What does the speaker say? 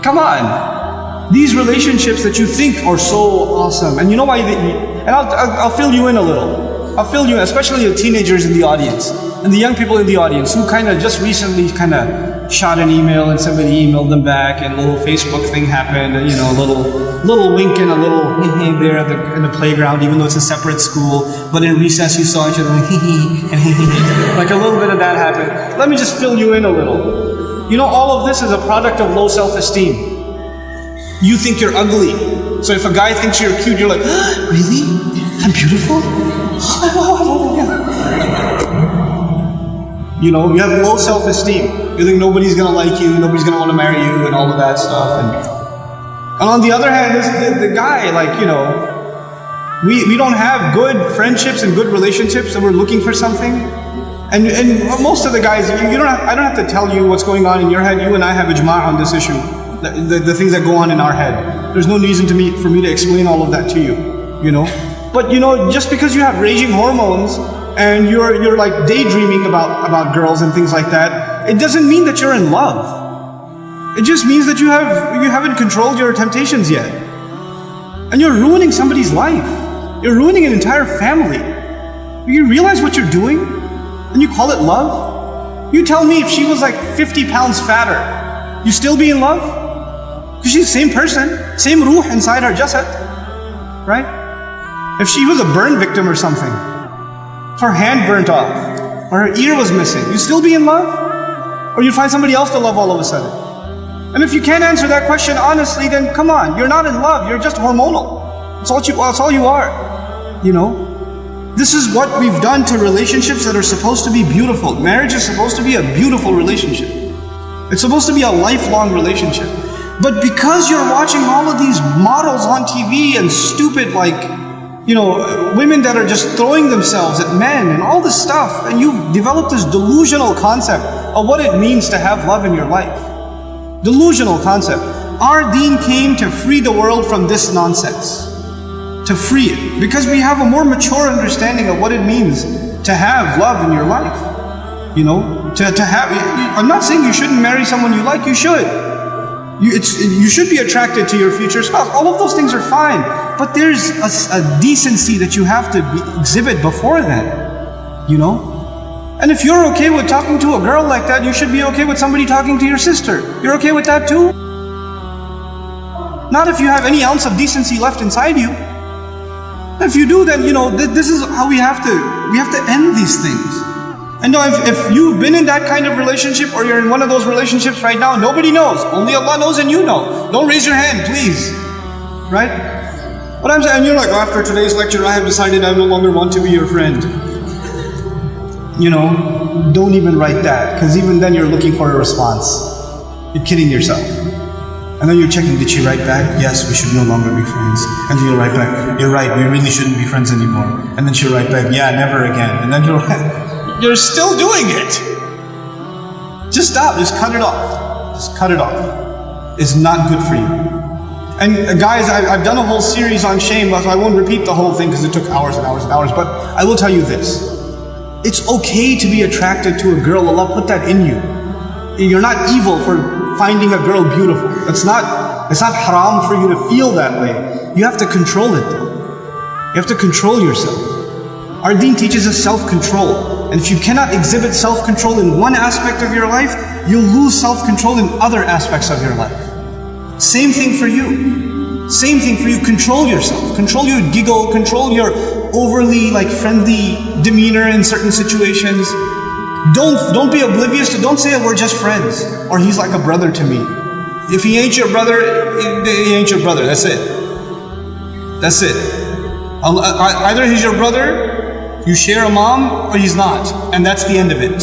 Come on. These relationships that you think are so awesome, and you know why? And I'll fill you in a little. I'll fill you in, especially the teenagers in the audience and the young people in the audience who kind of just recently kind of shot an email and somebody emailed them back, and a little Facebook thing happened, and, you know, a little wink and a little there in the playground, even though it's a separate school. But in recess, you saw each other like and like a little bit of that happened. Let me just fill you in a little. You know, all of this is a product of low self-esteem. You think you're ugly. So if a guy thinks you're cute, you're like, really? I'm beautiful? You know, you have low self-esteem. You think nobody's gonna like you, nobody's gonna want to marry you, and all of that stuff. And on the other hand, the guy, like, you know, we don't have good friendships and good relationships, and we're looking for something. And most of the guys, I don't have to tell you what's going on in your head. You and I have ijma' on this issue. The things that go on in our head. There's no reason for me to explain all of that to you, you know. But, you know, just because you have raging hormones and you're like daydreaming about girls and things like that, it doesn't mean that you're in love. It just means that you haven't controlled your temptations yet. And you're ruining somebody's life. You're ruining an entire family. You realize what you're doing? And you call it love? You tell me, if she was like 50 pounds fatter, you still be in love? Because she's the same person, same ruh inside her jasad, right? If she was a burn victim or something, if her hand burnt off, or her ear was missing, you still be in love? Or you find somebody else to love all of a sudden? And if you can't answer that question honestly, then come on, you're not in love, you're just hormonal. That's all you are, you know? This is what we've done to relationships that are supposed to be beautiful. Marriage is supposed to be a beautiful relationship. It's supposed to be a lifelong relationship. But because you're watching all of these models on TV and stupid, like, you know, women that are just throwing themselves at men and all this stuff, and you've developed this delusional concept of what it means to have love in your life. Delusional concept. Our deen came to free the world from this nonsense. To free it. Because we have a more mature understanding of what it means to have love in your life. You know, to have, I'm not saying you shouldn't marry someone you like, you should. You should be attracted to your future spouse. All of those things are fine. But there's a decency that you have to exhibit before then. You know? And if you're okay with talking to a girl like that, you should be okay with somebody talking to your sister. You're okay with that too? Not if you have any ounce of decency left inside you. If you do, then, you know, this is how we have to end these things. And no, if you've been in that kind of relationship, or you're in one of those relationships right now, nobody knows. Only Allah knows and you know. Don't raise your hand, please. Right? What I'm saying, and you're like, after today's lecture, I have decided I no longer want to be your friend. You know, don't even write that, because even then you're looking for a response. You're kidding yourself. And then you're checking, did she write back? Yes, we should no longer be friends. And then you'll write back, you're right, we really shouldn't be friends anymore. And then she'll write back, yeah, never again. And then you're still doing it. Just stop, just cut it off. Just cut it off. It's not good for you. And guys, I've done a whole series on shame, so I won't repeat the whole thing because it took hours and hours and hours, but I will tell you this. It's okay to be attracted to a girl. Allah put that in you. You're not evil for finding a girl beautiful. It's not haram for you to feel that way. You have to control it though. You have to control yourself. Our deen teaches us self-control. And if you cannot exhibit self-control in one aspect of your life, you'll lose self-control in other aspects of your life. Same thing for you. Same thing for you. Control yourself. Control your giggle. Control your overly friendly demeanor in certain situations. Don't be oblivious to, don't say we're just friends, or he's like a brother to me. If he ain't your brother, he ain't your brother. That's it. That's it. Either he's your brother, you share a mom, or he's not. And that's the end of it.